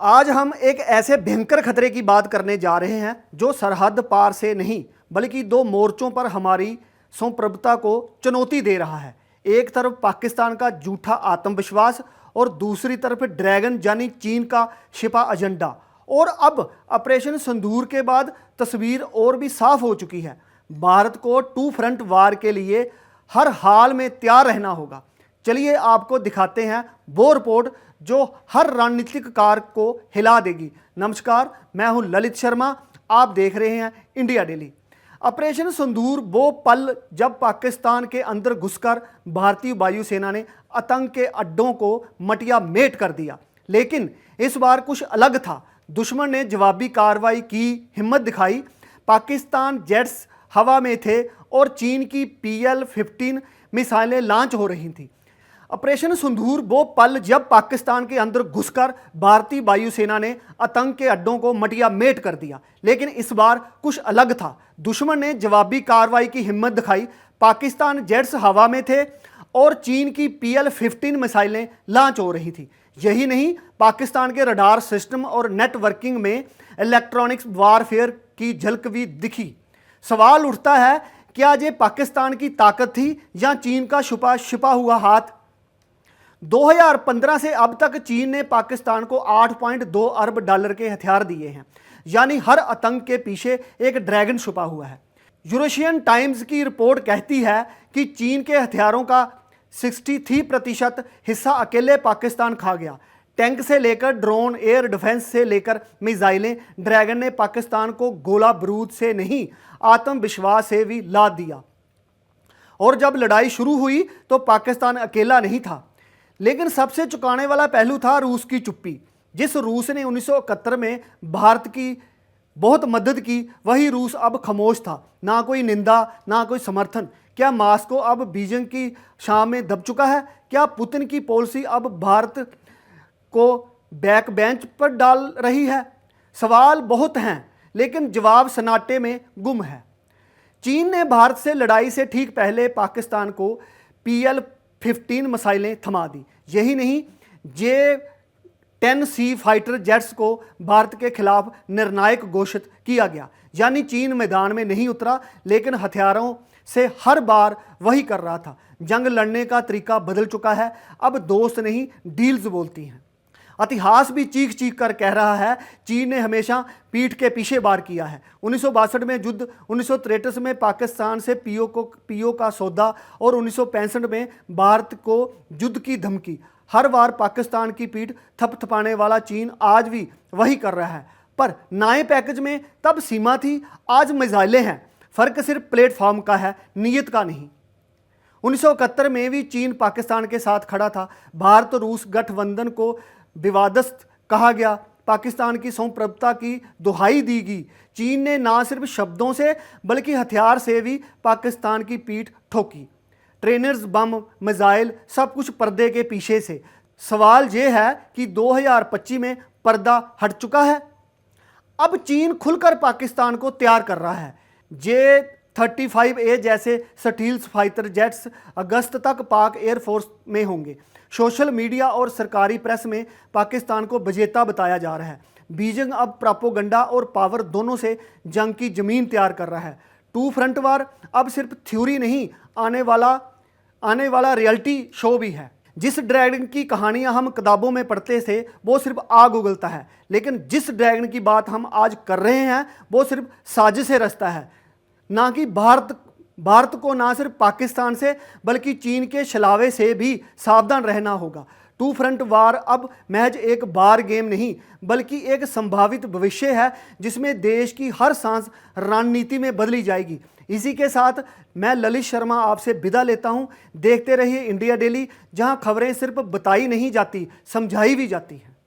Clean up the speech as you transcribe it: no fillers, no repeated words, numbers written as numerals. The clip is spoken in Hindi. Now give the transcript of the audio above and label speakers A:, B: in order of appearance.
A: आज हम एक ऐसे भयंकर खतरे की बात करने जा रहे हैं जो सरहद पार से नहीं बल्कि दो मोर्चों पर हमारी संप्रभुता को चुनौती दे रहा है। एक तरफ पाकिस्तान का झूठा आत्मविश्वास और दूसरी तरफ ड्रैगन यानी चीन का छिपा एजेंडा। और अब ऑपरेशन सिंदूर के बाद तस्वीर और भी साफ हो चुकी है। भारत को टू फ्रंट वार के लिए हर हाल में तैयार रहना होगा। चलिए आपको दिखाते हैं वो रिपोर्ट जो हर रणनीतिक कार को हिला देगी। नमस्कार, मैं हूं ललित शर्मा, आप देख रहे हैं इंडिया डेली। ऑपरेशन सिंदूर वो पल जब पाकिस्तान के अंदर घुसकर भारतीय वायुसेना ने आतंक के अड्डों को मटिया मेट कर दिया। लेकिन इस बार कुछ अलग था। दुश्मन ने जवाबी कार्रवाई की हिम्मत दिखाई। पाकिस्तान जेट्स हवा में थे और चीन की PL-15 मिसाइलें लॉन्च हो रही थीं। ऑपरेशन सिंदूर वो पल जब पाकिस्तान के अंदर घुसकर भारतीय वायुसेना ने आतंक के अड्डों को मटिया मेट कर दिया। लेकिन इस बार कुछ अलग था। दुश्मन ने जवाबी कार्रवाई की हिम्मत दिखाई। पाकिस्तान जेट्स हवा में थे और चीन की PL-15 मिसाइलें लॉन्च हो रही थी। यही नहीं, पाकिस्तान के रडार सिस्टम और नेटवर्किंग में इलेक्ट्रॉनिक्स वारफेयर की झलक भी दिखी। सवाल उठता है, क्या ये पाकिस्तान की ताकत थी या चीन का छिपा हुआ हाथ? 2015 से अब तक चीन ने पाकिस्तान को $8.2 अरब के हथियार दिए हैं। यानी हर आतंक के पीछे एक ड्रैगन छुपा हुआ है। यूरोशियन टाइम्स की रिपोर्ट कहती है कि चीन के हथियारों का 63% हिस्सा अकेले पाकिस्तान खा गया। टैंक से लेकर ड्रोन, एयर डिफेंस से लेकर मिसाइलें, ड्रैगन ने पाकिस्तान को गोला बारूद से नहीं आत्मविश्वास से भी लाद दिया। और जब लड़ाई शुरू हुई तो पाकिस्तान अकेला नहीं था। लेकिन सबसे चौंकाने वाला पहलू था रूस की चुप्पी। जिस रूस ने 1971 में भारत की बहुत मदद की, वही रूस अब खामोश था। ना कोई निंदा, ना कोई समर्थन। क्या मॉस्को अब बीजिंग की शाम में दब चुका है? क्या पुतिन की पॉलिसी अब भारत को बैक बेंच पर डाल रही है? सवाल बहुत हैं, लेकिन जवाब सन्नाटे में गुम है। चीन ने भारत से लड़ाई से ठीक पहले पाकिस्तान को PL-15 मिसाइलें थमा दी। यही नहीं, J-10C फाइटर जेट्स को भारत के खिलाफ निर्णायक घोषित किया गया। यानी चीन मैदान में नहीं उतरा, लेकिन हथियारों से हर बार वही कर रहा था। जंग लड़ने का तरीका बदल चुका है। अब दोस्त नहीं, डील्स बोलती हैं। इतिहास भी चीख चीख कर कह रहा है, चीन ने हमेशा पीठ के पीछे वार किया है। 1962 में युद्ध, 1963 में पाकिस्तान से पीओ का सौदा और 1965 में भारत को युद्ध की धमकी। हर बार पाकिस्तान की पीठ थपथपाने वाला चीन आज भी वही कर रहा है। पर नए पैकेज में तब सीमा थी, आज मिसाइलें हैं। फर्क सिर्फ प्लेटफॉर्म का है, नीयत का नहीं। 1971 में भी चीन पाकिस्तान के साथ खड़ा था। भारत रूस गठबंधन को विवादस्त कहा गया। पाकिस्तान की संप्रभुता की दुहाई दी गई। चीन ने ना सिर्फ शब्दों से बल्कि हथियार से भी पाकिस्तान की पीठ ठोकी। ट्रेनर्स, बम, मिसाइल, सब कुछ पर्दे के पीछे से। सवाल ये है कि 2025 में पर्दा हट चुका है। अब चीन खुलकर पाकिस्तान को तैयार कर रहा है। J-35A जैसे स्टील्थ फाइटर जेट्स अगस्त तक पाक एयरफोर्स में होंगे। सोशल मीडिया और सरकारी प्रेस में पाकिस्तान को विजेता बताया जा रहा है। बीजिंग अब प्रोपेगेंडा और पावर दोनों से जंग की जमीन तैयार कर रहा है। टू फ्रंट वार अब सिर्फ थ्योरी नहीं, आने वाला रियलिटी शो भी है। जिस ड्रैगन की कहानियां हम किताबों में पढ़ते थे वो सिर्फ आग उगलता है, लेकिन जिस ड्रैगन की बात हम आज कर रहे हैं वो सिर्फ साजिश से रचता है। ना कि भारत को ना सिर्फ पाकिस्तान से बल्कि चीन के छलावे से भी सावधान रहना होगा। टू फ्रंट वार अब महज एक बार गेम नहीं बल्कि एक संभावित भविष्य है, जिसमें देश की हर सांस रणनीति में बदली जाएगी। इसी के साथ मैं ललित शर्मा आपसे विदा लेता हूं। देखते रहिए इंडिया डेली, जहां खबरें सिर्फ बताई नहीं जाती, समझाई भी जाती हैं।